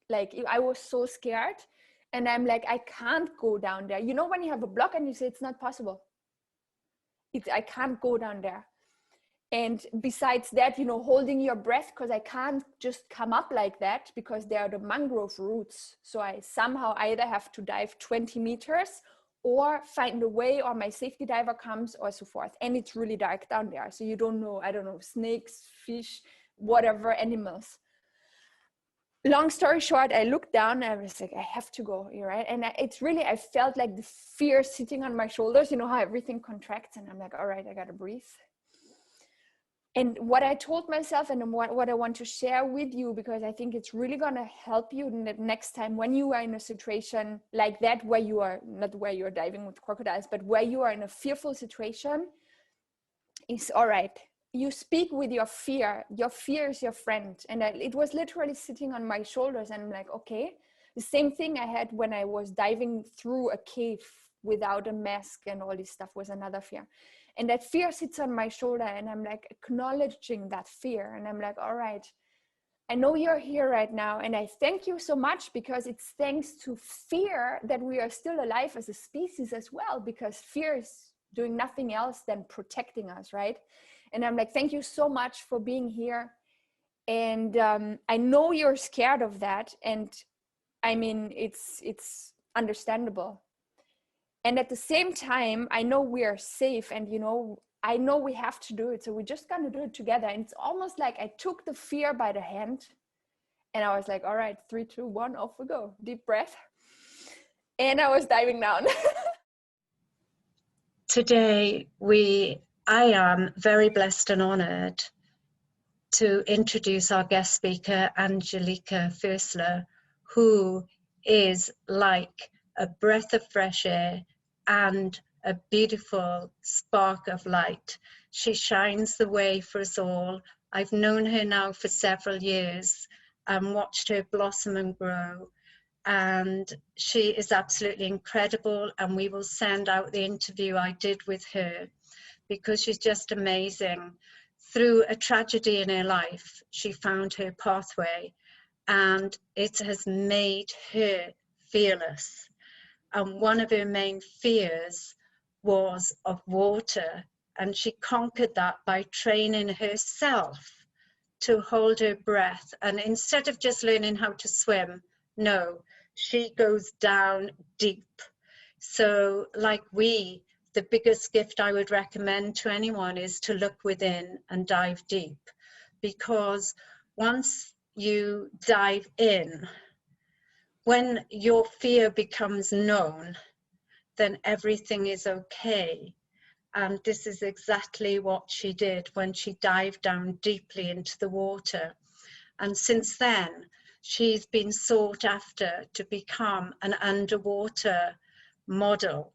Like I was so scared, and I'm like, I can't go down there. You know, when you have a block and you say it's not possible, I can't go down there. And besides that, you know, holding your breath, because I can't just come up like that because they are the mangrove roots. So I somehow either have to dive 20 meters or find a way, or my safety diver comes, or so forth. And it's really dark down there. So you don't know, I don't know, snakes, fish, whatever, animals. Long story short, I looked down and I was like, I have to go, right? And it's really, I felt like the fear sitting on my shoulders, you know, how everything contracts. And I'm like, all right, I got to breathe. And what I told myself, and what I want to share with you, because I think it's really going to help you next time when you are in a situation like that, where you are, not where you're diving with crocodiles, but where you are in a fearful situation, is all right. You speak with your fear. Your fear is your friend. And it was literally sitting on my shoulders. And I'm like, okay. The same thing I had when I was diving through a cave without a mask and all this stuff was another fear. And that fear sits on my shoulder, and I'm like acknowledging that fear. And I'm like, all right, I know you're here right now. And I thank you so much, because it's thanks to fear that we are still alive as a species as well, because fear is doing nothing else than protecting us, right? And I'm like, thank you so much for being here. And I know you're scared of that. And I mean, it's understandable. And at the same time, I know we are safe, and, you know, I know we have to do it. So we're just going to do it together. And it's almost like I took the fear by the hand, and I was like, all right, 3, 2, 1, off we go. Deep breath. And I was diving down. Today, I am very blessed and honored to introduce our guest speaker, Angelica Fisler, who is like a breath of fresh air and a beautiful spark of light. She shines the way for us all. I've known her now for several years and watched her blossom and grow. And she is absolutely incredible. And we will send out the interview I did with her, because she's just amazing. Through a tragedy in her life, she found her pathway, and it has made her fearless. And one of her main fears was of water, and she conquered that by training herself to hold her breath. And instead of just learning how to swim, no, she goes down deep. So like the biggest gift I would recommend to anyone is to look within and dive deep, because once you dive in, when your fear becomes known, then everything is okay. And this is exactly what she did when she dived down deeply into the water. And since then, she's been sought after to become an underwater model,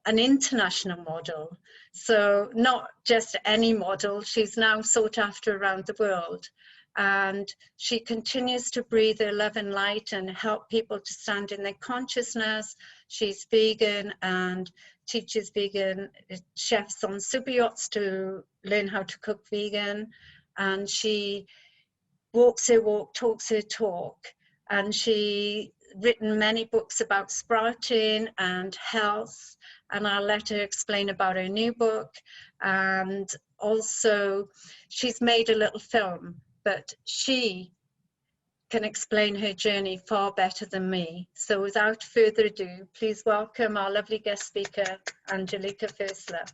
an international model. So not just any model, she's now sought after around the world. And she continues to breathe her love and light and help people to stand in their consciousness. She's vegan and teaches vegan chefs on super yachts to learn how to cook vegan. And she walks her walk, talks her talk. And she's written many books about sprouting and health. And I'll let her explain about her new book. And also she's made a little film, but she can explain her journey far better than me. So without further ado, please welcome our lovely guest speaker, Angelica Fisler.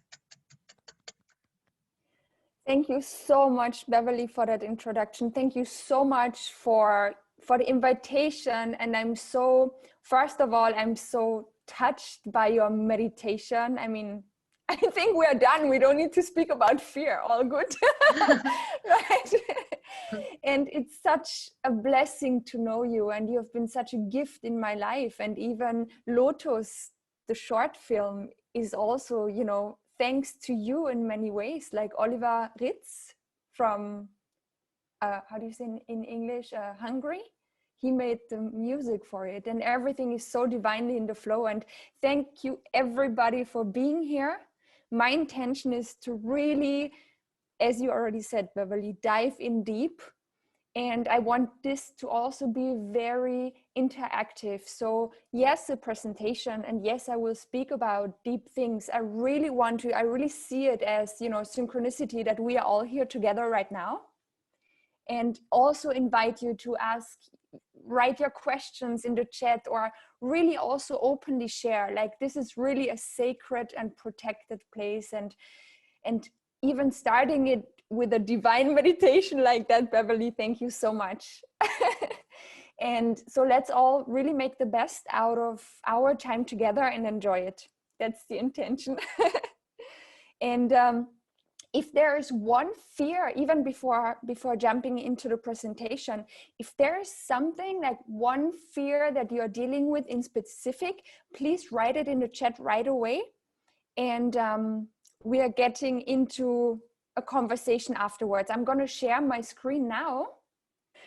Thank you so much, Beverly, for that introduction. Thank you so much for the invitation. And I'm so, first of all, I'm so touched by your meditation. I mean, I think we are done. We don't need to speak about fear. All good. Right? And it's such a blessing to know you. And you have been such a gift in my life. And even Lotus, the short film, is also, you know, thanks to you in many ways. Like Oliver Ritz from, how do you say in English, Hungary? He made the music for it, and everything is so divinely in the flow. And thank you everybody for being here. My intention is to really, as you already said, Beverly, dive in deep And I want this to also be very interactive. So yes, a presentation, and yes, I will speak about deep things. I really see it as, you know, synchronicity that we are all here together right now. And also invite you to write your questions in the chat, or really also openly share. Like, this is really a sacred and protected place. And even starting it with a divine meditation like that, Beverly, thank you so much. And so let's all really make the best out of our time together and enjoy it. That's the intention. And if there is one fear, even before jumping into the presentation, if there is something like one fear that you're dealing with in specific, please write it in the chat right away. And we are getting into a conversation afterwards. I'm going to share my screen now.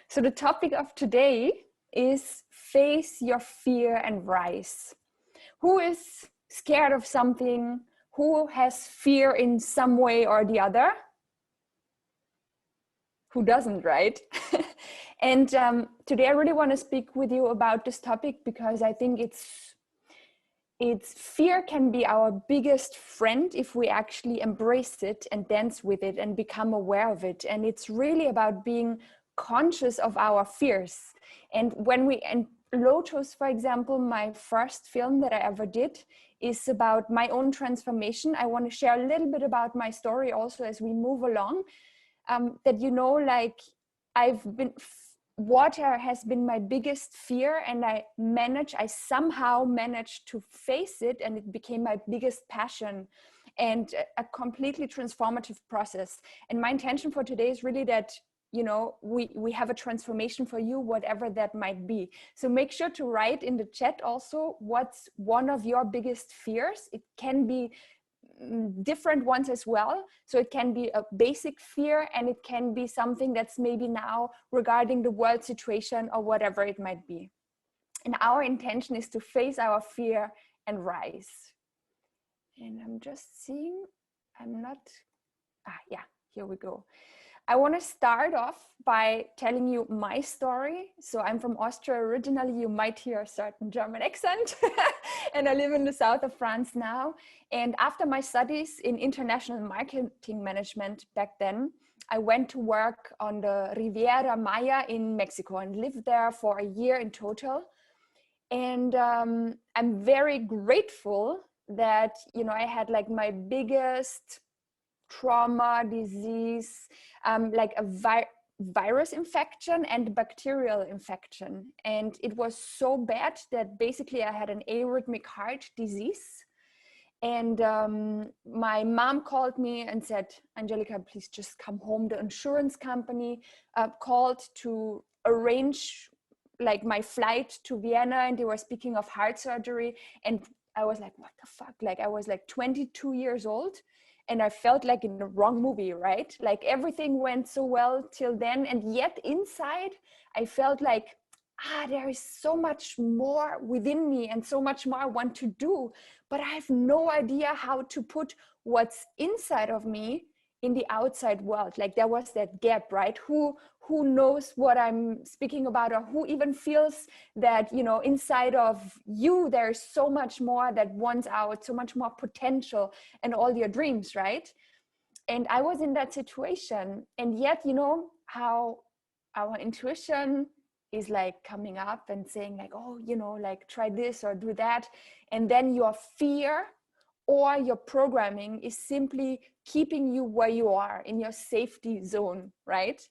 So the topic of today is face your fear and rise. Who is scared of something? Who has fear in some way or the other? Who doesn't, right? And today I really want to speak with you about this topic because I think fear can be our biggest friend if we actually embrace it and dance with it and become aware of it. And it's really about being conscious of our fears. And Lotus, for example, my first film that I ever did, is about my own transformation. I want to share a little bit about my story also as we move along. That, you know, like, water has been my biggest fear, and I somehow managed to face it, and it became my biggest passion and a completely transformative process. And my intention for today is really that, you know, we have a transformation for you, whatever that might be. So make sure to write in the chat also what's one of your biggest fears. It can be different ones as well. So it can be a basic fear, and it can be something that's maybe now regarding the world situation or whatever it might be. And our intention is to face our fear and rise. And I'm just seeing, yeah, here we go. I want to start off by telling you my story. So I'm from Austria originally. You might hear a certain German accent. And I live in the south of France now. And after my studies in international marketing management back then, I went to work on the Riviera Maya in Mexico and lived there for a year in total. And I'm very grateful that, you know, I had like my biggest trauma, disease, like a virus infection and bacterial infection. And it was so bad that basically I had an arrhythmic heart disease. And my mom called me and said, Angelica, please just come home. The insurance company called to arrange like my flight to Vienna, and they were speaking of heart surgery. And I was like, what the fuck? Like, I was like 22 years old. And I felt like in the wrong movie, right? Like everything went so well till then. And yet inside, I felt like, there is so much more within me and so much more I want to do. But I have no idea how to put what's inside of me in the outside world. Like there was that gap, right? Who knows what I'm speaking about, or who even feels that, you know, inside of you, there's so much more that wants out, so much more potential and all your dreams, right? And I was in that situation. And yet, you know, how our intuition is like coming up and saying like, oh, you know, like try this or do that. And then your fear or your programming is simply keeping you where you are in your safety zone, right?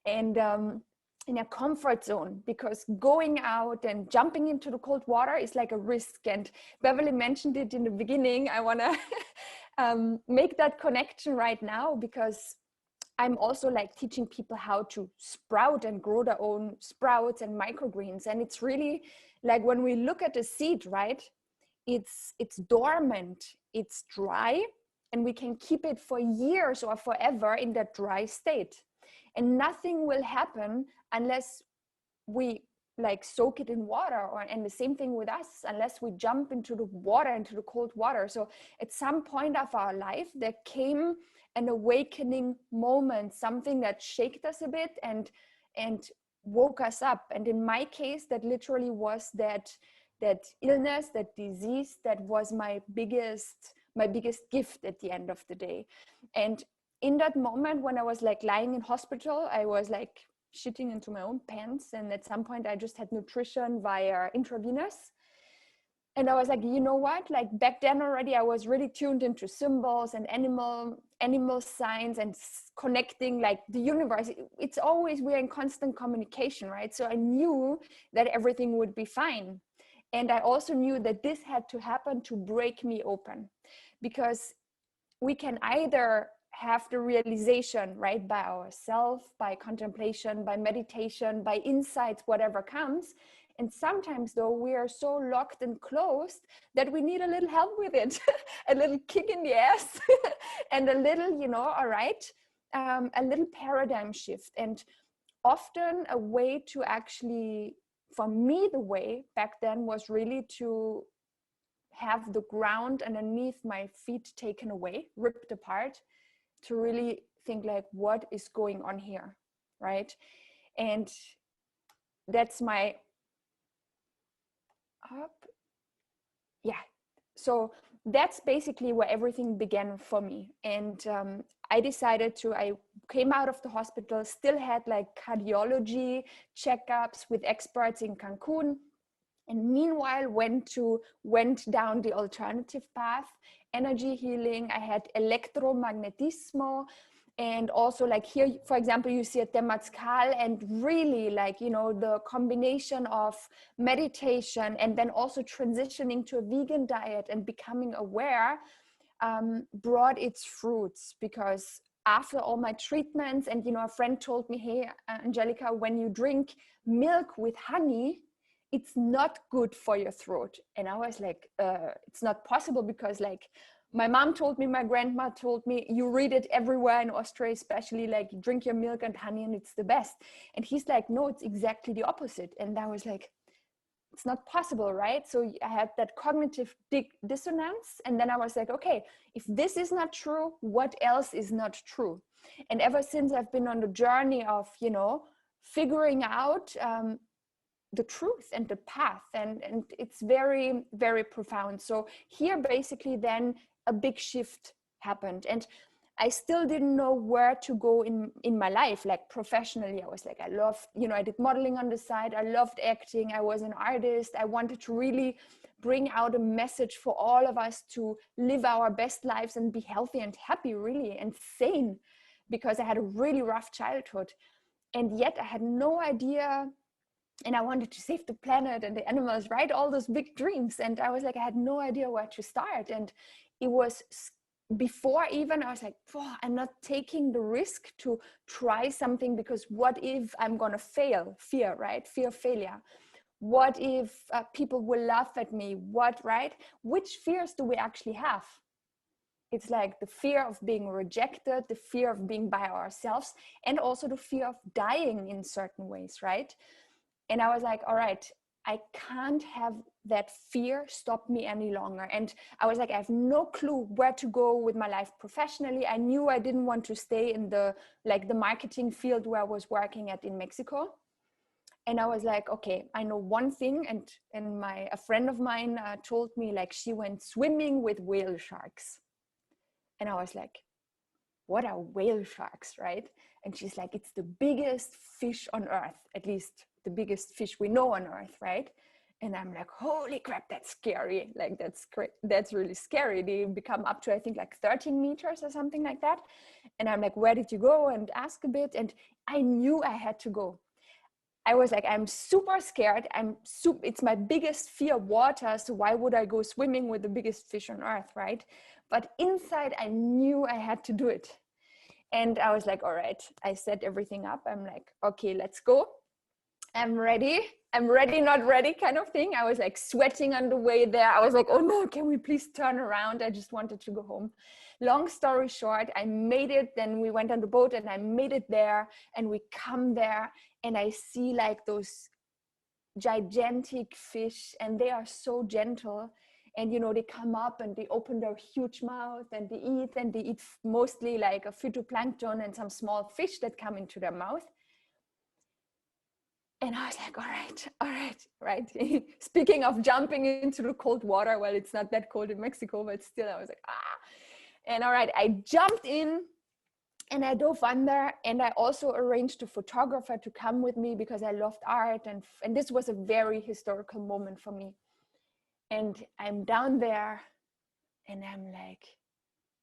And in a comfort zone, because going out and jumping into the cold water is like a risk. And Beverly mentioned it in the beginning. I want to make that connection right now, because I'm also like teaching people how to sprout and grow their own sprouts and microgreens. And it's really like when we look at a seed, right? It's dormant, it's dry, and we can keep it for years or forever in that dry state. And nothing will happen unless we like soak it in water, and the same thing with us, unless we jump into the water, into the cold water. So at some point of our life, there came an awakening moment, something that shaked us a bit, and and woke us up. And in my case, that literally was that illness, that disease, that was my biggest gift at the end of the day. And in that moment when I was like lying in hospital, I was like shitting into my own pants, and at some point I just had nutrition via intravenous. And I was like, you know what, like back then already I was really tuned into symbols and animal signs and connecting like the universe. It's always, we're in constant communication, right? So I knew that everything would be fine. And I also knew that this had to happen to break me open, because we can either have the realization, right, by ourselves, by contemplation, by meditation, by insights, whatever comes. And sometimes though, we are so locked and closed that we need a little help with it, a little kick in the ass and a little, you know, all right, a little paradigm shift. And often a way to actually, for me, the way back then was really to have the ground underneath my feet taken away, ripped apart, to really think like, what is going on here, right? And that's my so that's basically where everything began for me. And I came out of the hospital, still had like cardiology checkups with experts in Cancun, and meanwhile went down the alternative path, energy healing. I had electromagnetismo, and also like here, for example, you see a Temazcal, and really like, you know, the combination of meditation and then also transitioning to a vegan diet and becoming aware brought its fruits. Because after all my treatments, and, you know, a friend told me, hey, Angelica, when you drink milk with honey, it's not good for your throat. And I was like, it's not possible, because like, my mom told me, my grandma told me, you read it everywhere in Austria, especially, like, drink your milk and honey and it's the best. And he's like, no, it's exactly the opposite. And I was like, it's not possible, right? So I had that cognitive dissonance. And then I was like, okay, if this is not true, what else is not true? And ever since, I've been on the journey of, you know, figuring out the truth and the path, and it's very, very profound. So here basically then a big shift happened, and I still didn't know where to go in my life, like professionally. I was like, I loved, you know, I did modeling on the side, I loved acting, I was an artist. I wanted to really bring out a message for all of us to live our best lives and be healthy and happy, really, and sane, because I had a really rough childhood. And yet I had no idea, and I wanted to save the planet and the animals, right? All those big dreams. And I was like, I had no idea where to start. And it was before even, I was like, oh, I'm not taking the risk to try something, because what if I'm going to fail? Fear, right? Fear of failure. What if people will laugh at me? What, right? Which fears do we actually have? It's like the fear of being rejected, the fear of being by ourselves, and also the fear of dying in certain ways, right? And I was like, all right, I can't have that fear stop me any longer. And I was like, I have no clue where to go with my life professionally. I knew I didn't want to stay in the marketing field where I was working at in Mexico. And I was like, okay, I know one thing. And a friend of mine told me, like, she went swimming with whale sharks. And I was like, what are whale sharks, right? And she's like, it's the biggest fish on earth, at least the biggest fish we know on earth, right? And I'm like, holy crap, that's scary. Like, that's really scary. They become up to, I think, like 13 meters or something like that. And I'm like, where did you go? And ask a bit. And I knew I had to go. I was like, I'm super scared. It's my biggest fear, water. So why would I go swimming with the biggest fish on earth, right? But inside, I knew I had to do it. And I was like, all right, I set everything up. I'm like, okay, let's go. I'm ready, not ready kind of thing. I was like sweating on the way there. I was like, oh no, can we please turn around? I just wanted to go home. Long story short, I made it. Then we went on the boat and I made it there, and we come there and I see like those gigantic fish, and they are so gentle. And, you know, they come up and they open their huge mouth and they eat mostly like a phytoplankton and some small fish that come into their mouth. And I was like, all right. Speaking of jumping into the cold water, well, it's not that cold in Mexico, but still I was like, ah. And all right, I jumped in and I dove under, and I also arranged a photographer to come with me because I loved art. And this was a very historical moment for me. And I'm down there and I'm like,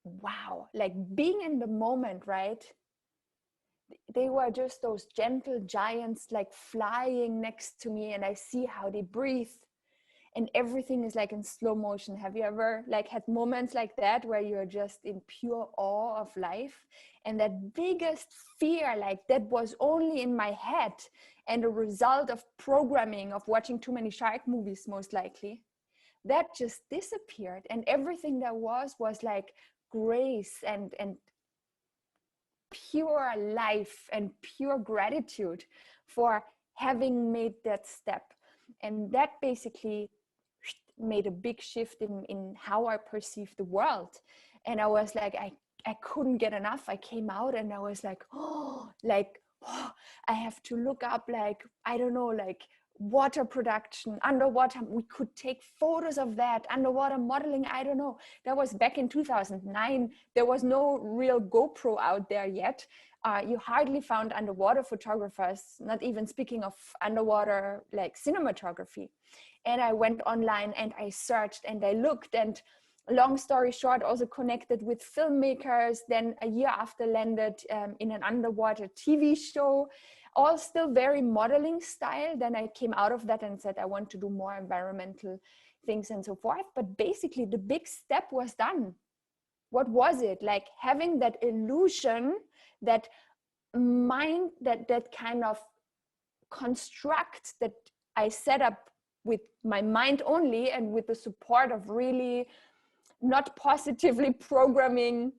wow, like being in the moment, right? They were just those gentle giants like flying next to me, and I see how they breathe, and everything is like in slow motion. Have you ever like had moments like that where you're just in pure awe of life? And that biggest fear, like that was only in my head and a result of programming, of watching too many shark movies most likely, that just disappeared. And everything that was like grace and pure life and pure gratitude for having made that step. And that basically made a big shift in how I perceive the world. And I was like, I couldn't get enough. I came out and I was like, I have to look up, like, I don't know, like water production, underwater. We could take photos of that, underwater modeling. I don't know. That was back in 2009. There was no real GoPro out there yet. You hardly found underwater photographers, not even speaking of underwater like cinematography. And I went online and I searched and I looked, and long story short, also connected with filmmakers. Then a year after landed in an underwater TV show, all still very modeling style. Then I came out of that and said, I want to do more environmental things and so forth. But basically the big step was done. What was it? Like having that illusion, that mind, that kind of construct that I set up with my mind only, and with the support of really not positively programming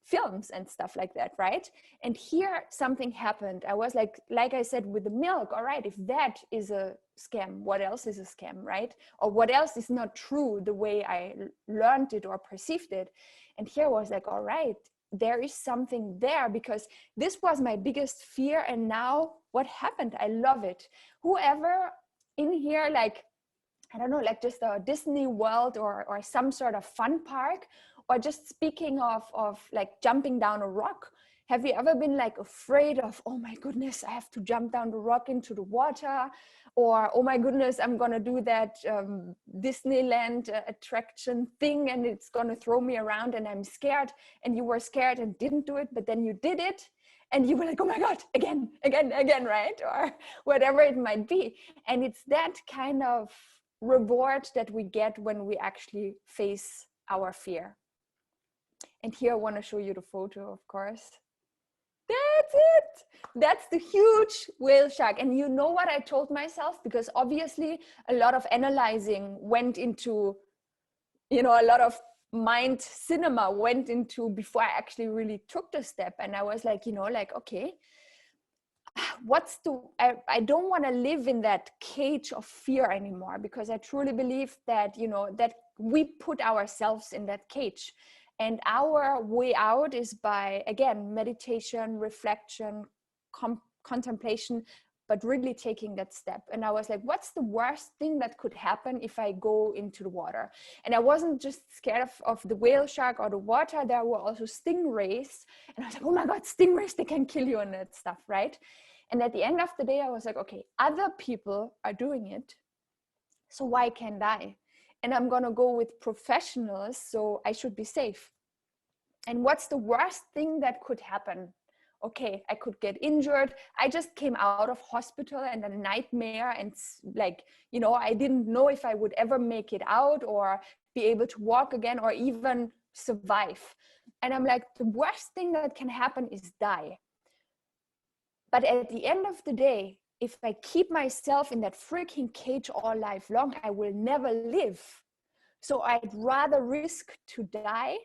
films and stuff like that, right? And here something happened. I was like I said with the milk, all right, if that is a scam, what else is a scam, right? Or what else is not true the way I learned it or perceived it? And here I was like, all right, there is something there, because this was my biggest fear. And now what happened? I love it. Whoever in here, like, I don't know, like just a Disney World or some sort of fun park, or just speaking of like jumping down a rock. Have you ever been like afraid of, oh my goodness, I have to jump down the rock into the water, or oh my goodness, I'm gonna do that Disneyland attraction thing and it's gonna throw me around and I'm scared? And you were scared and didn't do it, but then you did it and you were like, oh my God, again, right? Or whatever it might be. And it's that kind of reward that we get when we actually face our fear. And here I want to show you the photo, of course. That's it. That's the huge whale shark. And you know what I told myself? Because obviously a lot of analyzing went into, a lot of mind cinema went into before I actually really took the step. And I was like, okay, I don't want to live in that cage of fear anymore, because I truly believe that, that we put ourselves in that cage. And our way out is by, again, meditation, reflection, contemplation, but really taking that step. And I was like, what's the worst thing that could happen if I go into the water? And I wasn't just scared of the whale shark or the water. There were also stingrays. And I was like, oh my God, stingrays, they can kill you and that stuff, right? And at the end of the day, I was like, okay, other people are doing it, so why can't I? And I'm gonna go with professionals, so I should be safe. And what's the worst thing that could happen? Okay, I could get injured. I just came out of hospital and a nightmare, and like, I didn't know if I would ever make it out or be able to walk again or even survive. And I'm like, the worst thing that can happen is die. But at the end of the day, if I keep myself in that freaking cage all life long, I will never live. So I'd rather risk to die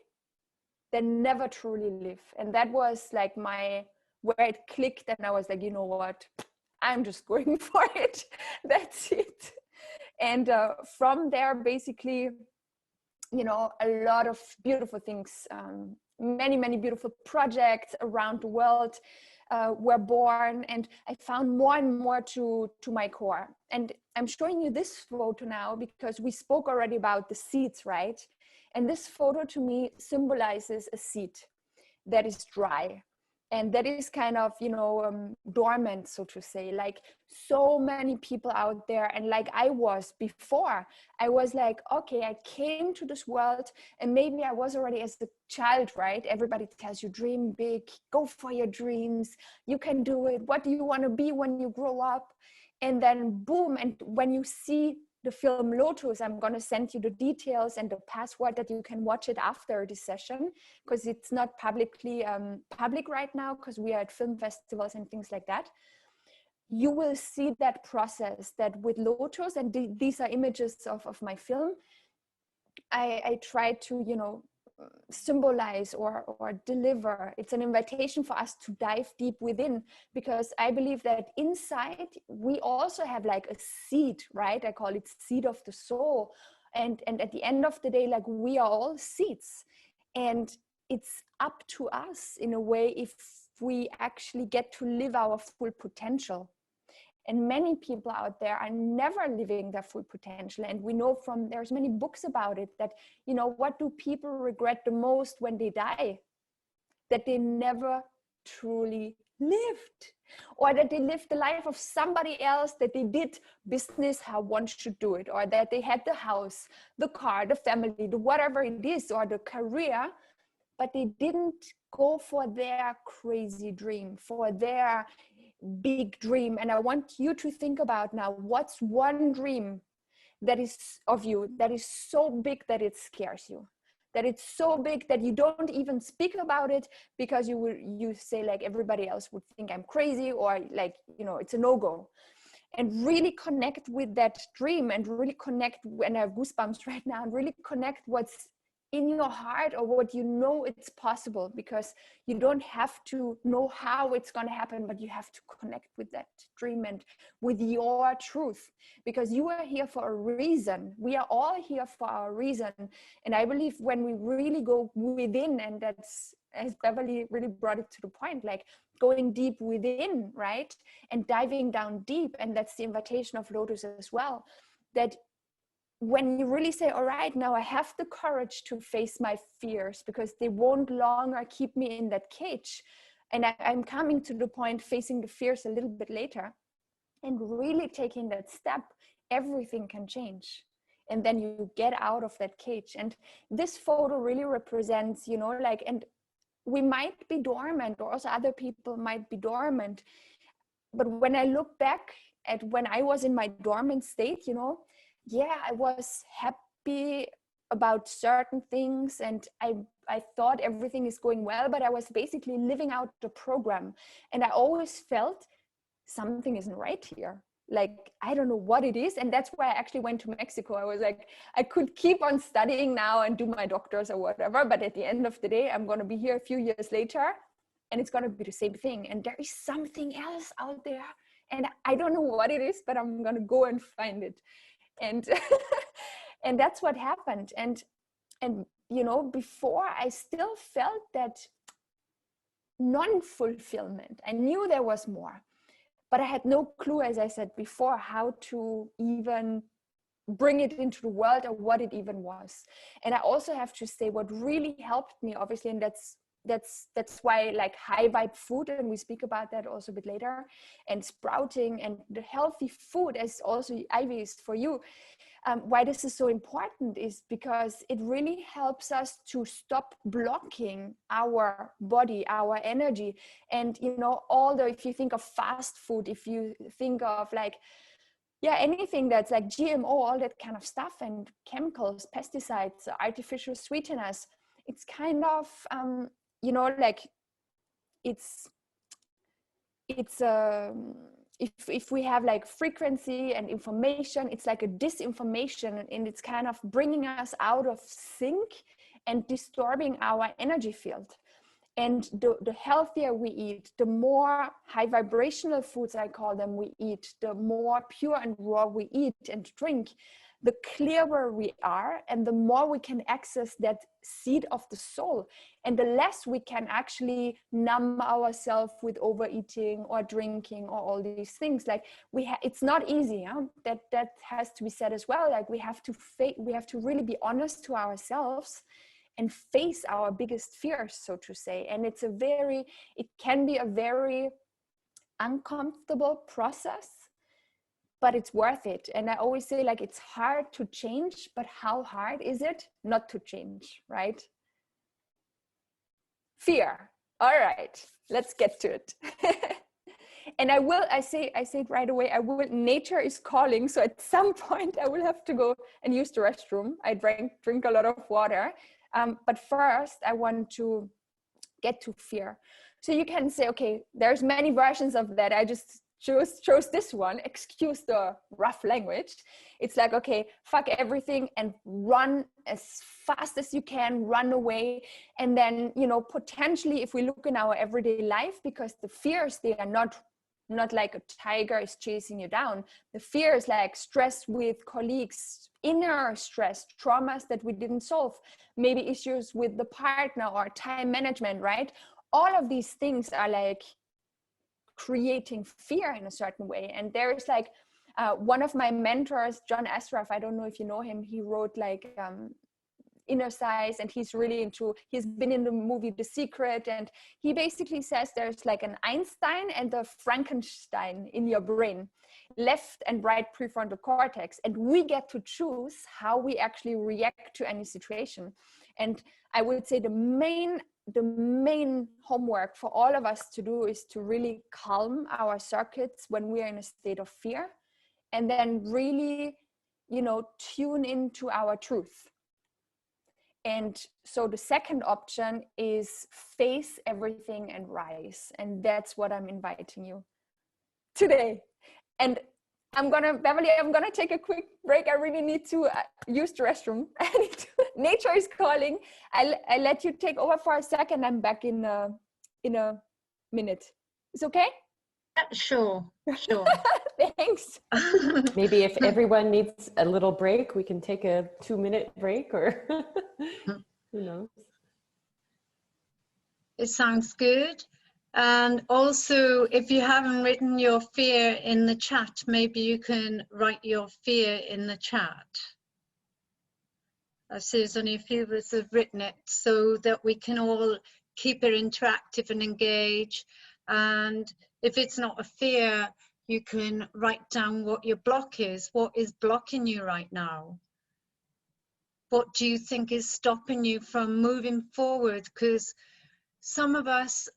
than never truly live. And that was like where it clicked, and I was like, you know what, I'm just going for it. That's it. And from there, basically, a lot of beautiful things, many beautiful projects around the world. were born, and I found more and more to my core. And I'm showing you this photo now because we spoke already about the seeds, right? And this photo to me symbolizes a seed that is dry and that is kind of, you know, dormant, so to say. Like so many people out there, and like I was before, I was like, okay, I came to this world, and maybe I was already as a child, right? Everybody tells you dream big, go for your dreams, you can do it, what do you want to be when you grow up? And then boom, and when you see the film Lotus, I'm going to send you the details and the password that you can watch it after this session, because it's not publicly public right now, because we are at film festivals and things like that. You will see that process, that with Lotus, and these are images of my film, I try to, you know, symbolize or deliver. It's an invitation for us to dive deep within, because I believe that inside we also have like a seed, right? I call it seed of the soul. And at the end of the day, like we are all seeds, and it's up to us in a way if we actually get to live our full potential. And many people out there are never living their full potential. And we know from, there's many books about it, that, you know, what do people regret the most when they die? That they never truly lived, or that they lived the life of somebody else, that they did business how one should do it, or that they had the house, the car, the family, the whatever it is, or the career, but they didn't go for their crazy dream, for their big dream. And I want you to think about now, what's one dream that is of you that is so big that it scares you, that it's so big that you don't even speak about it, because you say like everybody else would think I'm crazy, or like, you know, it's a no-go. And really connect with that dream, and really connect, and I have goosebumps right now, and really connect what's in your heart, or what you know it's possible, because you don't have to know how it's going to happen, but you have to connect with that dream and with your truth, because you are here for a reason. We are all here for our reason. And I believe when we really go within, and that's, as Beverly really brought it to the point, like going deep within, right? And diving down deep. And that's the invitation of Lotus as well, that when you really say, all right, now I have the courage to face my fears, because they won't longer keep me in that cage. And I'm coming to the point, facing the fears a little bit later, and really taking that step, everything can change. And then you get out of that cage. And this photo really represents, you know, like, and we might be dormant, or also other people might be dormant. But when I look back at when I was in my dormant state, you know, yeah, I was happy about certain things, and I thought everything is going well, but I was basically living out the program. And I always felt something isn't right here. Like, I don't know what it is. And that's why I actually went to Mexico. I was like, I could keep on studying now and do my doctors or whatever, but at the end of the day, I'm going to be here a few years later, and it's going to be the same thing. And there is something else out there, and I don't know what it is, but I'm going to go and find it. And and that's what happened. And you know, before, I still felt that non-fulfillment. I knew there was more, but I had no clue, as I said before, how to even bring it into the world, or what it even was. And I also have to say, what really helped me, obviously, and that's why, like, high vibe food, and we speak about that also a bit later, and sprouting and the healthy food, as also Ivy is for you, why this is so important is because it really helps us to stop blocking our body, our energy. And, you know, if you think of fast food, if you think of like, yeah, anything that's like GMO, all that kind of stuff, and chemicals, pesticides, artificial sweeteners, it's kind of, you know, like if we have like frequency and information, it's like a disinformation, and it's kind of bringing us out of sync and disturbing our energy field. And the healthier we eat, the more high vibrational foods, I call them, we eat, the more pure and raw we eat and drink, the clearer we are, and the more we can access that seed of the soul, and the less we can actually numb ourselves with overeating or drinking or all these things. Like it's not easy. Huh? That has to be said as well. Like we have to really be honest to ourselves and face our biggest fears, so to say. And it can be a very uncomfortable process, but it's worth it. And I always say, like, it's hard to change, but how hard is it not to change, right? Fear. All right, let's get to it. And I say it right away, nature is calling. So at some point I will have to go and use the restroom. I drink a lot of water. But first I want to get to fear. So you can say, okay, there's many versions of that. I just chose this one. Excuse the rough language. It's like, okay, fuck everything and run as fast as you can, run away. And then, potentially if we look in our everyday life, because the fears, they are not like a tiger is chasing you down. The fear is like stress with colleagues, inner stress, traumas that we didn't solve, maybe issues with the partner or time management, right? All of these things are like creating fear in a certain way. And there's like one of my mentors, John Asraf, I don't know if you know him, he wrote like Inner Size, and he's been in the movie The Secret, and he basically says there's like an Einstein and a Frankenstein in your brain, left and right prefrontal cortex, and we get to choose how we actually react to any situation. And I would say the main homework for all of us to do is to really calm our circuits when we are in a state of fear, and then really, tune into our truth. And so the second option is face everything and rise. And that's what I'm inviting you today. And Beverly, I'm gonna take a quick break. I really need to use the restroom. Nature is calling. I let you take over for a second. I'm back in a minute. It's okay? Sure. Thanks. Maybe if everyone needs a little break, we can take a 2-minute break, or who knows. It sounds good. And also, if you haven't written your fear in the chat, maybe you can write your fear in the chat. I see there's only a few of us have written it, so that we can all keep it interactive and engage. And if it's not a fear, you can write down what your block is. What is blocking you right now? What do you think is stopping you from moving forward? Because some of us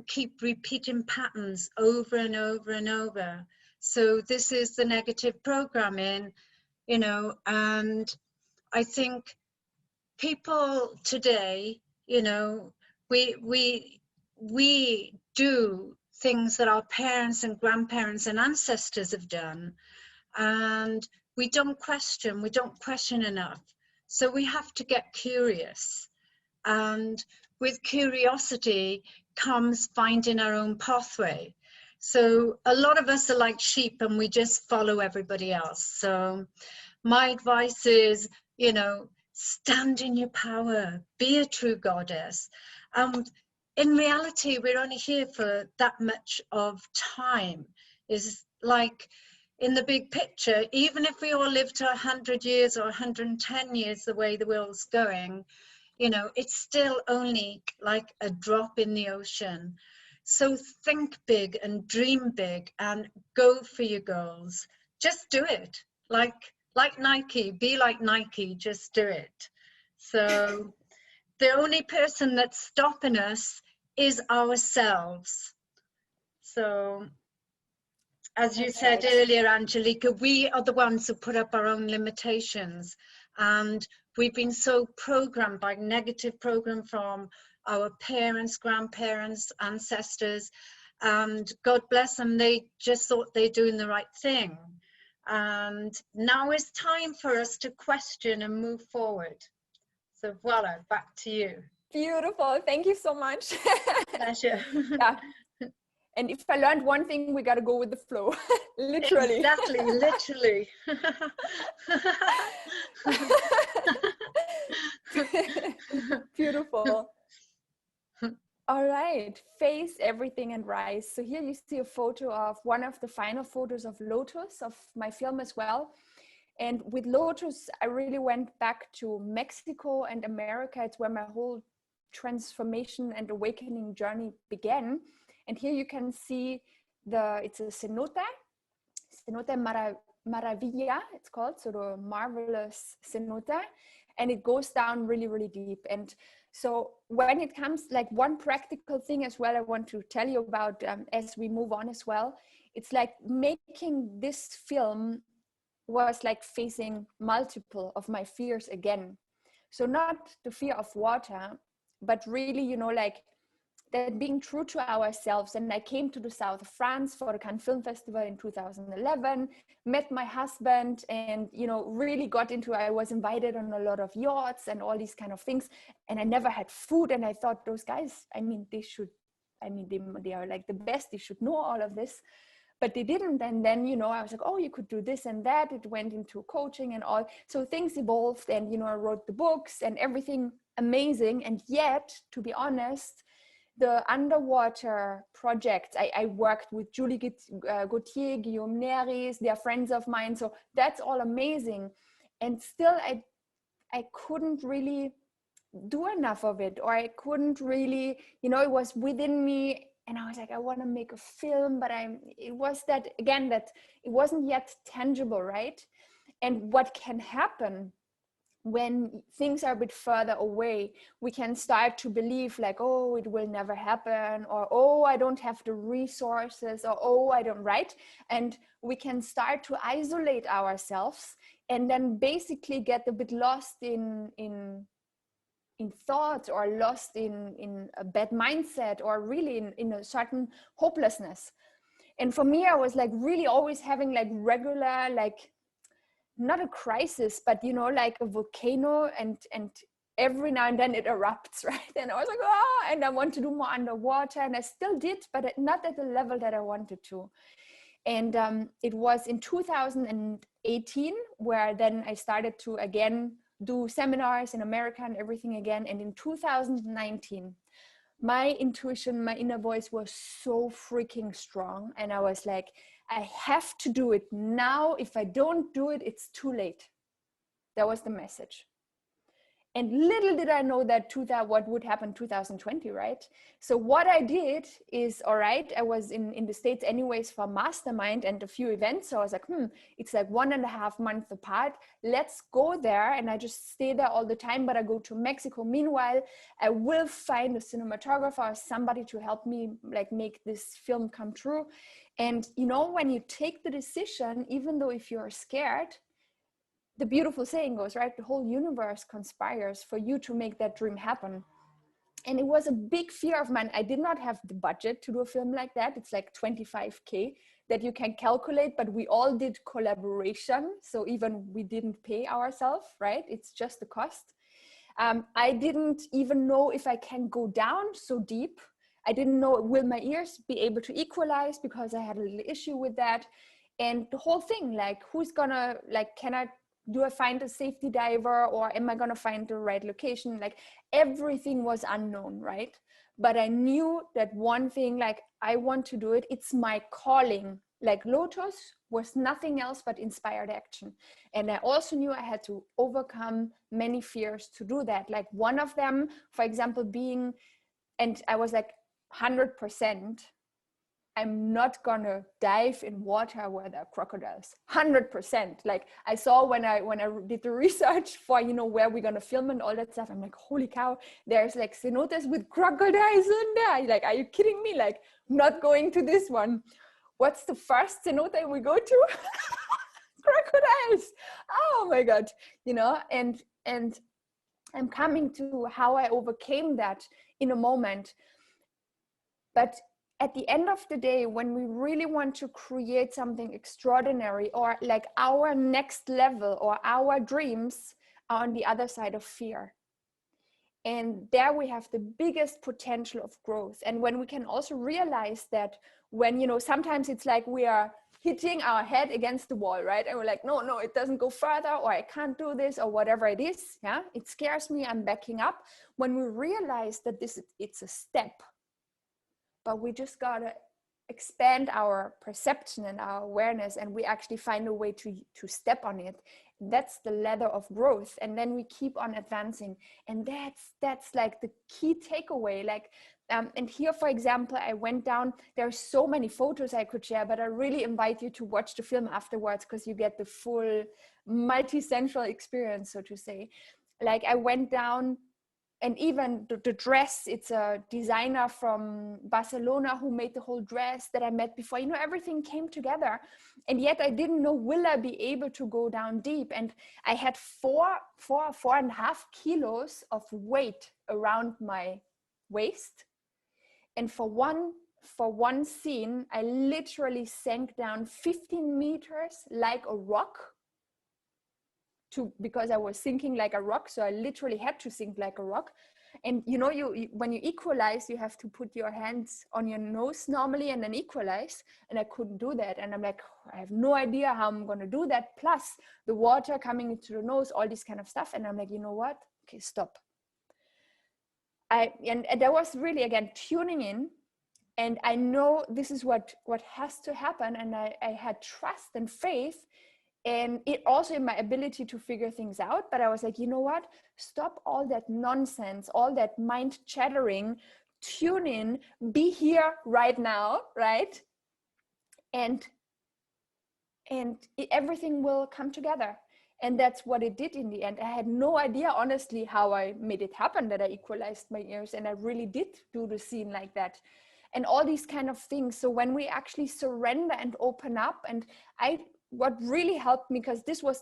keep repeating patterns over and over and over. So this is the negative programming, and I think people today, we do things that our parents and grandparents and ancestors have done, and we don't question enough. So we have to get curious, and with curiosity comes finding our own pathway. So a lot of us are like sheep and we just follow everybody else. So my advice is, stand in your power, be a true goddess. In reality, we're only here for that much of time. Is like in the big picture, even if we all live to 100 years or 110 years, the way the world's going, it's still only like a drop in the ocean. So think big and dream big and go for your goals. Just do it. Like Nike, be like Nike, just do it. So the only person that's stopping us is ourselves. So as you said earlier, Angelica, we are the ones who put up our own limitations, and we've been so programmed by negative program from our parents, grandparents, ancestors, and God bless them, they just thought they're doing the right thing. And now it's time for us to question and move forward. So voila, back to you. Beautiful. Thank you so much. Pleasure. Yeah. And if I learned one thing, we got to go with the flow. Literally. Exactly, literally. Beautiful. All right, face everything and rise. So here you see a photo of one of the final photos of Lotus, of my film as well. And with Lotus, I really went back to Mexico and America. It's where my whole transformation and awakening journey began. And here you can see it's a cenote Maravilla, it's called, so the marvelous cenote. And it goes down really, really deep. And so when it comes, like one practical thing as well, I want to tell you about as we move on as well, it's like making this film was like facing multiple of my fears again. So not the fear of water, but really, you know, like that being true to ourselves. And I came to the south of France for the Cannes Film Festival in 2011, met my husband, and, you know, really got into, I was invited on a lot of yachts and all these kind of things. And I never had food. And I thought, those guys, I mean, they are like the best, they should know all of this. But they didn't. And then, you know, I was like, oh, you could do this and that. It went into coaching and all. So things evolved. And, you know, I wrote the books and everything amazing. And yet, to be honest, the underwater projects, I worked with Julie Gauthier, Guillaume Neris, they're friends of mine. So that's all amazing. And still, I couldn't really do enough of it, or I couldn't really, you know, it was within me. And I was like, I want to make a film, but it was that, again, that it wasn't yet tangible, right? And what can happen when things are a bit further away, we can start to believe like, oh, it will never happen, or, oh, I don't have the resources, or, oh, I don't, right? And we can start to isolate ourselves and then basically get a bit lost in thoughts, or lost in a bad mindset, or really in a certain hopelessness. And for me, I was like really always having like regular, like, not a crisis, but, you know, like a volcano, and every now and then it erupts, right? And I was like, oh, and I want to do more underwater, and I still did, but not at the level that I wanted to. And it was in 2018 where then I started to again do seminars in America and everything again. And in 2019, my intuition, my inner voice was so freaking strong. And I was like, I have to do it now. If I don't do it, it's too late. That was the message. And little did I know that what would happen 2020, right? So what I did is, all right, I was in the States anyways for mastermind and a few events. So I was like, it's like 1.5 months apart. Let's go there. And I just stay there all the time, but I go to Mexico. Meanwhile, I will find a cinematographer or somebody to help me like make this film come true. And, you know, when you take the decision, even though if you're scared, the beautiful saying goes, right? The whole universe conspires for you to make that dream happen. And it was a big fear of mine. I did not have the budget to do a film like that. It's like 25K that you can calculate, but we all did collaboration. So even we didn't pay ourselves, right? It's just the cost. I didn't even know if I can go down so deep. I didn't know, will my ears be able to equalize, because I had a little issue with that. And the whole thing, like, who's gonna, like, do I find a safety diver, or am I going to find the right location? Like, everything was unknown, right? But I knew that one thing, like, I want to do it. It's my calling. Like, Lotus was nothing else but inspired action. And I also knew I had to overcome many fears to do that. Like, one of them, for example, being, and I was like 100%, I'm not gonna dive in water where there are crocodiles. 100%. Like, I saw when I did the research for, you know, where we're gonna film and all that stuff, I'm like, holy cow, there's like cenotes with crocodiles in there. Like, are you kidding me? Like, not going to this one. What's the first cenote we go to? Crocodiles. Oh my God. You know, and I'm coming to how I overcame that in a moment. But at the end of the day, when we really want to create something extraordinary, or like our next level, or our dreams are on the other side of fear. And there we have the biggest potential of growth. And when we can also realize that when, you know, sometimes it's like we are hitting our head against the wall, right? And we're like, no, it doesn't go further, or I can't do this, or whatever it is. Yeah, it scares me, I'm backing up. When we realize that it's a step, but we just gotta expand our perception and our awareness, and we actually find a way to step on it. That's the ladder of growth, and then we keep on advancing. And that's like the key takeaway. Like and here, for example, I went down, there are so many photos I could share, but I really invite you to watch the film afterwards, because you get the full multi-sensual experience, so to say. Like I went down, and even the dress, it's a designer from Barcelona who made the whole dress that I met before. You know, everything came together. And yet I didn't know, will I be able to go down deep? And I had 4.5 kilos of weight around my waist. And for one scene, I literally sank down 15 meters like a rock. Because I was sinking like a rock, so I literally had to sink like a rock. And you know, you when you equalize, you have to put your hands on your nose normally and then equalize, and I couldn't do that. And I'm like, I have no idea how I'm going to do that, plus the water coming into the nose, all this kind of stuff. And I'm like, you know what, okay, stop. And that was really, again, tuning in. And I know this is what has to happen, and I had trust and faith. And it also in my ability to figure things out. But I was like, you know what? Stop all that nonsense, all that mind chattering, tune in, be here right now, right? And everything will come together. And that's what it did in the end. I had no idea, honestly, how I made it happen, that I equalized my ears. And I really did do the scene like that. And all these kind of things. So when we actually surrender and open up, and what really helped me, because this was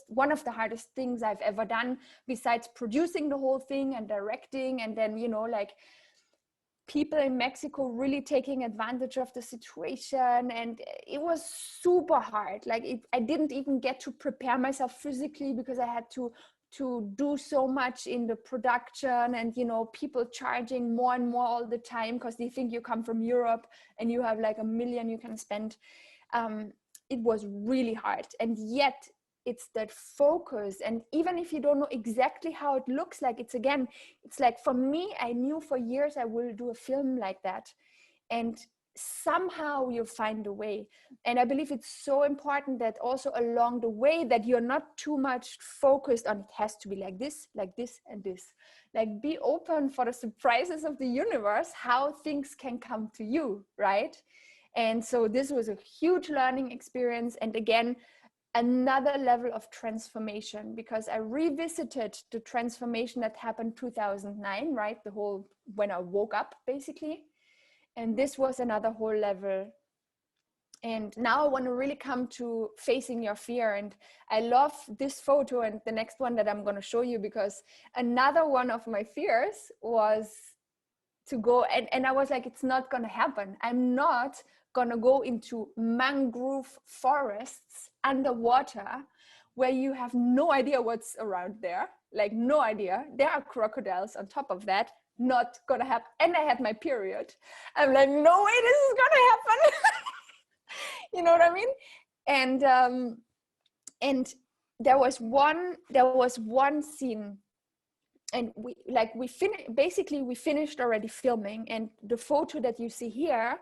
one of the hardest things I've ever done, besides producing the whole thing and directing, and then, you know, like people in Mexico really taking advantage of the situation. And it was super hard. Like I didn't even get to prepare myself physically, because I had to do so much in the production, and, you know, people charging more and more all the time because they think you come from Europe and you have like $1 million you can spend. It was really hard. And yet it's that focus. And even if you don't know exactly how it looks like, it's like, for me, I knew for years I will do a film like that. And somehow you find a way. And I believe it's so important that also along the way, that you're not too much focused on, it has to be like this, and this. Like, be open for the surprises of the universe, how things can come to you, right? And so this was a huge learning experience. And again, another level of transformation, because I revisited the transformation that happened 2009, right? When I woke up, basically. And this was another whole level. And now I want to really come to facing your fear. And I love this photo and the next one that I'm going to show you, because another one of my fears was to go, and I was like, it's not going to happen. I'm not going to go into mangrove forests underwater where you have no idea what's around there, like no idea. There are crocodiles on top of that. Not going to happen. And I had my period. I'm like, no way, this is going to happen. You know what I mean? And there was one scene, and we finished already filming, and the photo that you see here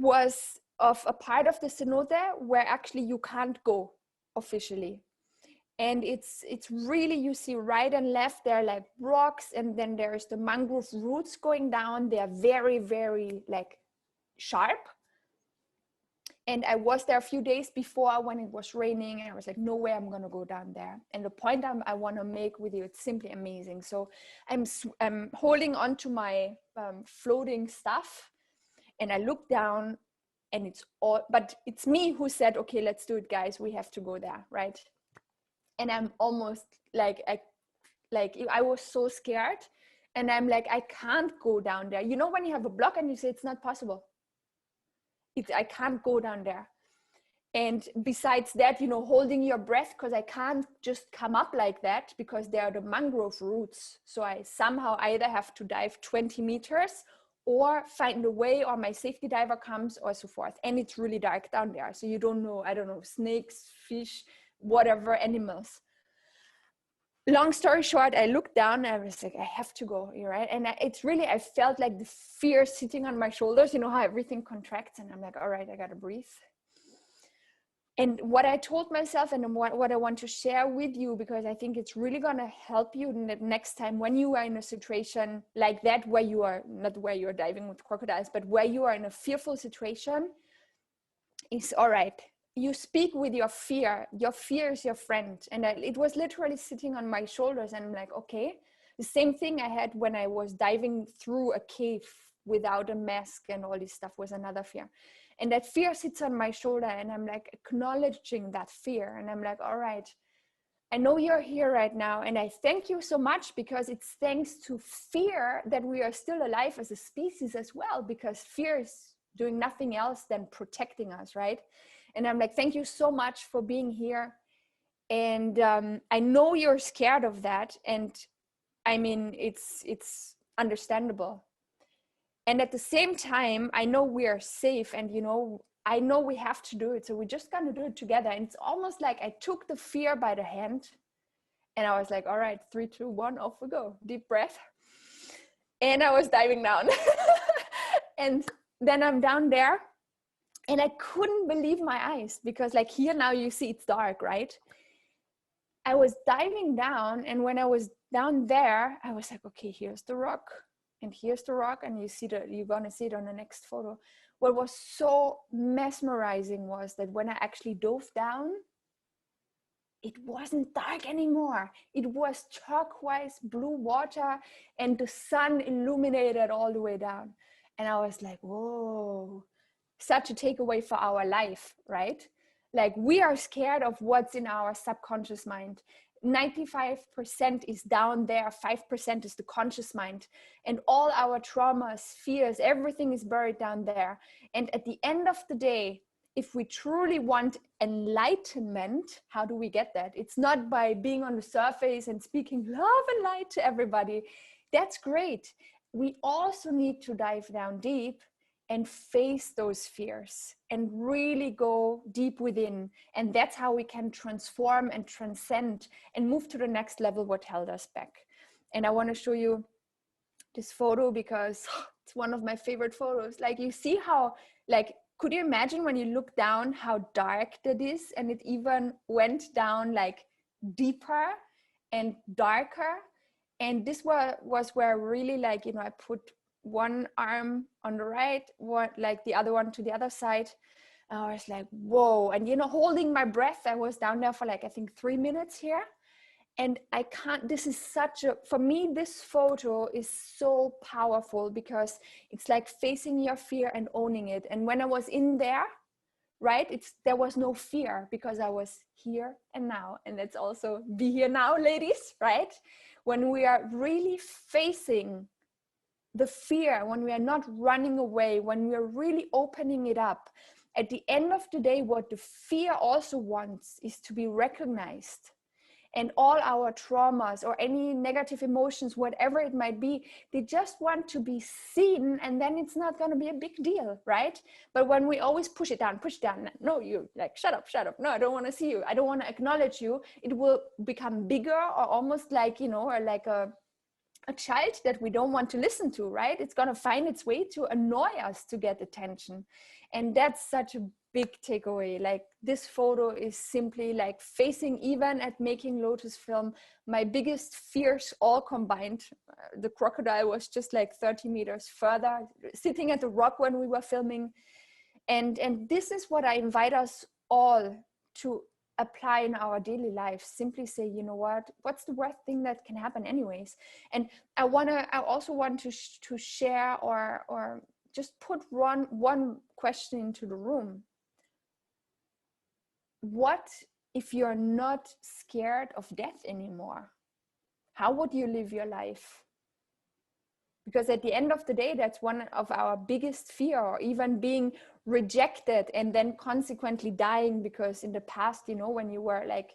was of a part of the cenote where actually you can't go officially. And it's really, you see right and left, there are like rocks, and then there's the mangrove roots going down. They are very, very like sharp. And I was there a few days before when it was raining, and I was like, no way I'm going to go down there. And the point I want to make with you, it's simply amazing. So I'm holding on to my floating stuff, and I look down, and but it's me who said, okay, let's do it, guys. We have to go there, right? And I'm almost like I was so scared, and I'm like, I can't go down there. You know, when you have a block and you say it's not possible. I can't go down there. And besides that, you know, holding your breath, because I can't just come up like that because there are the mangrove roots. So I somehow either have to dive 20 meters or find a way, or my safety diver comes, or so forth. And it's really dark down there. So you don't know, I don't know, snakes, fish, whatever, animals. Long story short, I looked down and I was like, I have to go, you're right. And it's really, I felt like the fear sitting on my shoulders, you know, how everything contracts. And I'm like, all right, I got to breathe. And what I told myself, and what I want to share with you, because I think it's really going to help you next time when you are in a situation like that, where you are, not where you're diving with crocodiles, but where you are in a fearful situation, is all right. You speak with your fear. Your fear is your friend. And it was literally sitting on my shoulders. And I'm like, okay, the same thing I had when I was diving through a cave without a mask and all this stuff was another fear. And that fear sits on my shoulder, and I'm like acknowledging that fear. And I'm like, all right, I know you're here right now. And I thank you so much, because it's thanks to fear that we are still alive as a species as well, because fear is doing nothing else than protecting us, right? And I'm like, thank you so much for being here. And I know you're scared of that. And I mean, it's understandable. And at the same time, I know we are safe, and, you know, I know we have to do it. So we're just going to do it together. And it's almost like I took the fear by the hand, and I was like, all right, 3, 2, 1, off we go. Deep breath. And I was diving down. And then I'm down there, and I couldn't believe my eyes, because like here now you see it's dark, right? I was diving down, and when I was down there, I was like, okay, here's the rock. And here's the rock, and you're gonna see it on the next photo. What was so mesmerizing was that when I actually dove down, it wasn't dark anymore. It was turquoise blue water, and the sun illuminated all the way down. And I was like, whoa, such a takeaway for our life, right? Like, we are scared of what's in our subconscious mind. 95% is down there, 5% is the conscious mind, and all our traumas, fears, everything is buried down there. And at the end of the day, if we truly want enlightenment, how do we get that? It's not by being on the surface and speaking love and light to everybody. That's great. We also need to dive down deep and face those fears and really go deep within. And that's how we can transform and transcend and move to the next level, what held us back. And I want to show you this photo, because it's one of my favorite photos. Like, you see how, like, could you imagine when you look down how dark that is? And it even went down like deeper and darker. And this was where really, like, you know, I put one arm on the right, one, like the other one to the other side. And I was like, whoa. And, you know, holding my breath, I was down there for like, I think 3 minutes here. And I can't, this is such a, for me, this photo is so powerful, because it's like facing your fear and owning it. And when I was in there, right, there was no fear, because I was here and now. And let's also be here now, ladies, right? When we are really facing the fear, when we are not running away, when we are really opening it up, at the end of the day, what the fear also wants is to be recognized. And all our traumas or any negative emotions, whatever it might be, they just want to be seen, and then it's not going to be a big deal, right? But when we always push it down, no, you like, shut up, no, I don't want to see you, I don't want to acknowledge you, it will become bigger, or almost like, you know, or like a child that we don't want to listen to, right? It's going to find its way to annoy us to get attention. And that's such a big takeaway. Like, this photo is simply like facing, even at making Lotus film, my biggest fears all combined. The crocodile was just like 30 meters further, sitting at the rock when we were filming. And this is what I invite us all to apply in our daily life. Simply say, you know what, what's the worst thing that can happen anyways? And I also want to share or just put one question into the room. What if you're not scared of death anymore? How would you live your life? Because at the end of the day, that's one of our biggest fear, or even being rejected and then consequently dying, because in the past, you know, when you were like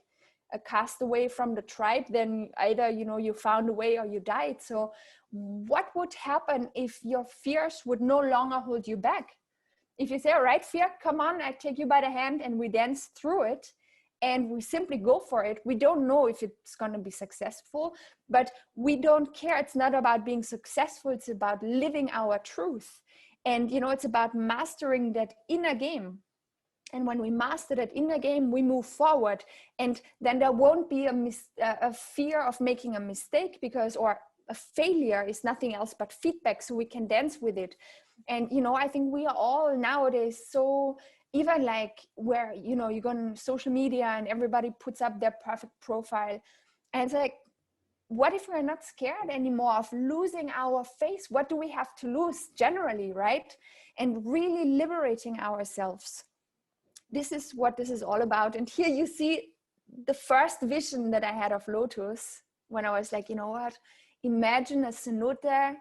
a castaway from the tribe, then either, you know, you found a way or you died. So what would happen if your fears would no longer hold you back? If you say, all right, fear, come on, I take you by the hand and we dance through it and we simply go for it. We don't know if it's going to be successful, but we don't care. It's not about being successful. It's about living our truth. And, you know, it's about mastering that inner game. And when we master that inner game, we move forward. And then there won't be a fear of making a mistake, because, or a failure is nothing else but feedback. So we can dance with it. And, you know, I think we are all nowadays so, even like where, you know, you go on social media and everybody puts up their perfect profile. And it's like, what if we're not scared anymore of losing our face? What do we have to lose generally, right? And really liberating ourselves. This is what this is all about. And here you see the first vision that I had of Lotus, when I was like, you know what, imagine a cenote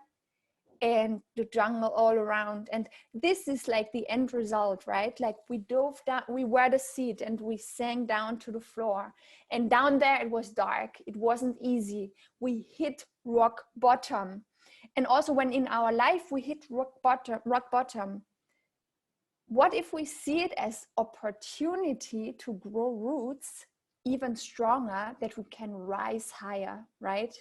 and the jungle all around. And this is like the end result, right? Like we dove down, we were the seat and we sank down to the floor. And down there it was dark. It wasn't easy. We hit rock bottom. And also when in our life we hit rock bottom, what if we see it as opportunity to grow roots even stronger, that we can rise higher, right?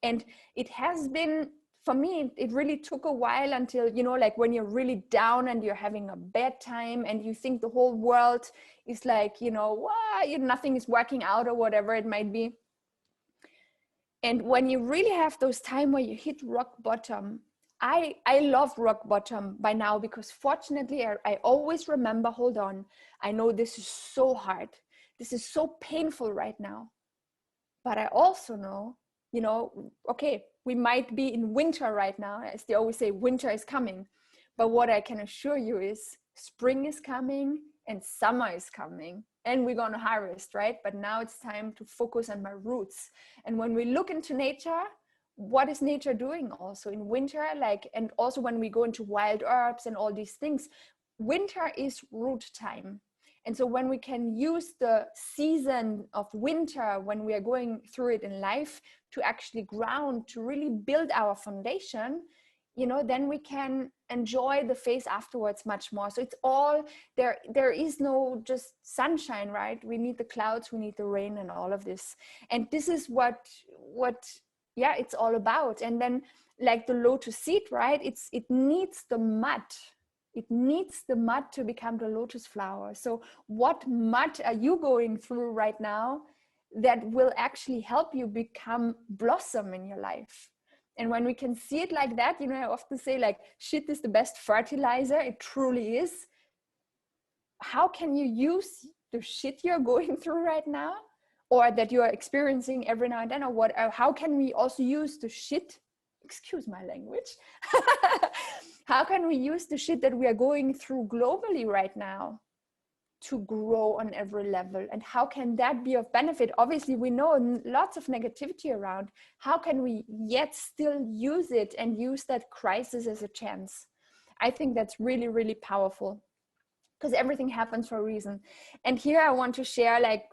And it has been, for me, it really took a while until, you know, like when you're really down and you're having a bad time and you think the whole world is like, you know, nothing is working out or whatever it might be. And when you really have those times where you hit rock bottom, I love rock bottom by now, because fortunately I always remember, hold on, I know this is so hard. This is so painful right now. But I also know, you know, okay, we might be in winter right now. As they always say, winter is coming. But what I can assure you is spring is coming and summer is coming. And we're going to harvest, right? But now it's time to focus on my roots. And when we look into nature, what is nature doing also in winter? Like, and also when we go into wild herbs and all these things, winter is root time. And so when we can use the season of winter, when we are going through it in life, to actually ground, to really build our foundation, you know, then we can enjoy the phase afterwards much more. So it's all there. There is no just sunshine, right? We need the clouds, we need the rain and all of this. And this is what yeah, it's all about. And then like the lotus seed, right? It needs the mud. It needs the mud to become the lotus flower. So what mud are you going through right now that will actually help you become blossom in your life? And when we can see it like that, you know, I often say like shit is the best fertilizer. It truly is. How can you use the shit you're going through right now, or that you are experiencing every now and then, or what? How can we also use the shit? Excuse my language. How can we use the shit that we are going through globally right now to grow on every level? And how can that be of benefit? Obviously, we know lots of negativity around. How can we yet still use it and use that crisis as a chance? I think that's really, really powerful, because everything happens for a reason. And here I want to share like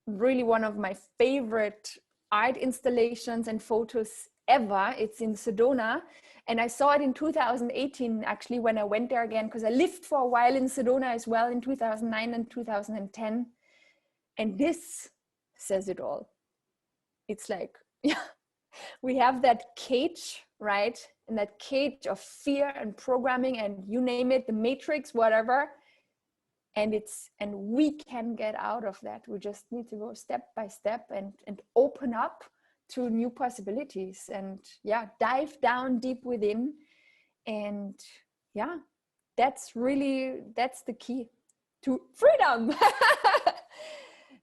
really one of my favorite art installations and photos ever. It's in Sedona. And I saw it in 2018, actually, when I went there again, because I lived for a while in Sedona as well in 2009 and 2010. And this says it all. It's like, yeah, we have that cage, right? And that cage of fear and programming and you name it, the matrix, whatever. And we can get out of that. We just need to go step by step and open up to new possibilities, and yeah, dive down deep within. And yeah, that's the key to freedom.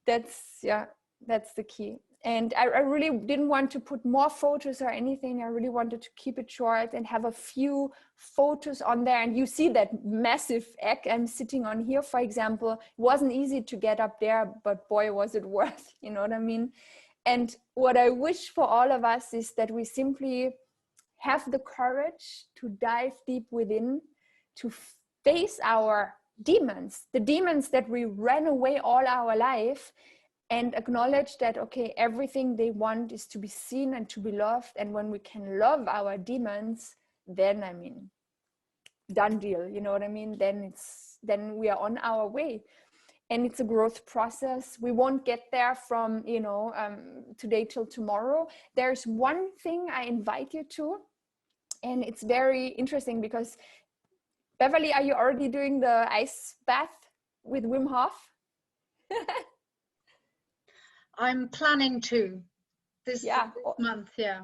That's the key. And I really didn't want to put more photos or anything. I really wanted to keep it short and have a few photos on there. And you see that massive egg I'm sitting on here, for example. It wasn't easy to get up there, but boy, was it worth, you know what I mean? And what I wish for all of us is that we simply have the courage to dive deep within, to face our demons, the demons that we ran away all our life, and acknowledge that, okay, everything they want is to be seen and to be loved. And when we can love our demons, then, I mean, done deal, you know what I mean? Then we are on our way. And it's a growth process. We won't get there from, you know, today till tomorrow. There's one thing I invite you to, and it's very interesting because, Beverly, are you already doing the ice bath with Wim Hof? I'm planning to this month. Yeah.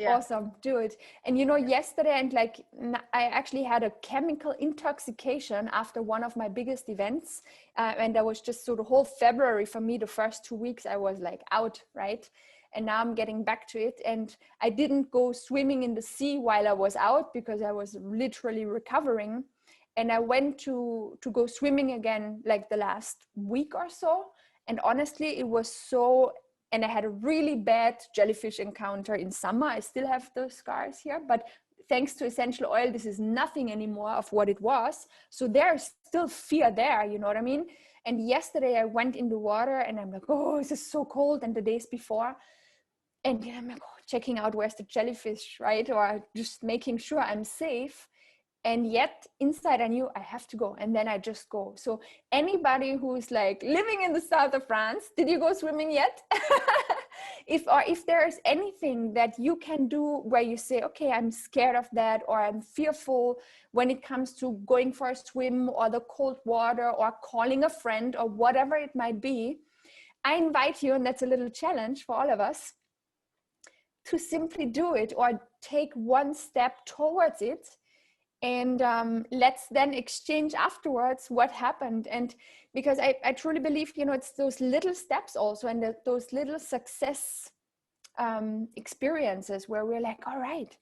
Awesome, do it. And you know, yesterday, and like I actually had a chemical intoxication after one of my biggest events, and that was just so the whole February for me, the first 2 weeks I was like out, right? And now I'm getting back to it, and I didn't go swimming in the sea while I was out because I was literally recovering. And I went to go swimming again like the last week or so, and honestly it was so, and I had a really bad jellyfish encounter in summer. I still have those scars here, but thanks to essential oil, this is nothing anymore of what it was. So there's still fear there, you know what I mean? And yesterday I went in the water and I'm like, oh, this is so cold. And the days before, and I'm like, oh, checking out where's the jellyfish, right? Or just making sure I'm safe. And yet inside I knew I have to go, and then I just go. So anybody who's like living in the south of France, did you go swimming yet? if there's anything that you can do where you say, okay, I'm scared of that, or I'm fearful when it comes to going for a swim or the cold water or calling a friend or whatever it might be, I invite you, and that's a little challenge for all of us, to simply do it or take one step towards it. And let's then exchange afterwards what happened. And because I truly believe, you know, it's those little steps also, and those little success experiences where we're like, all right,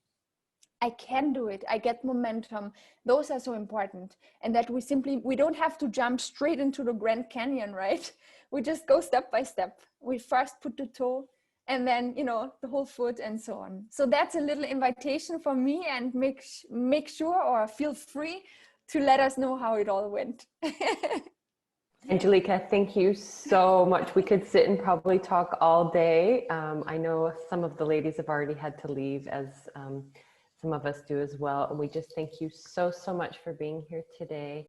I can do it, I get momentum. Those are so important. And that we don't have to jump straight into the Grand Canyon, right? We just go step by step. We first put the toe, and then, you know, the whole foot, and so on. So that's a little invitation for me, and make sure, or feel free to let us know how it all went. Angelica, thank you so much. We could sit and probably talk all day. I know some of the ladies have already had to leave, as some of us do as well. And we just thank you so much for being here today.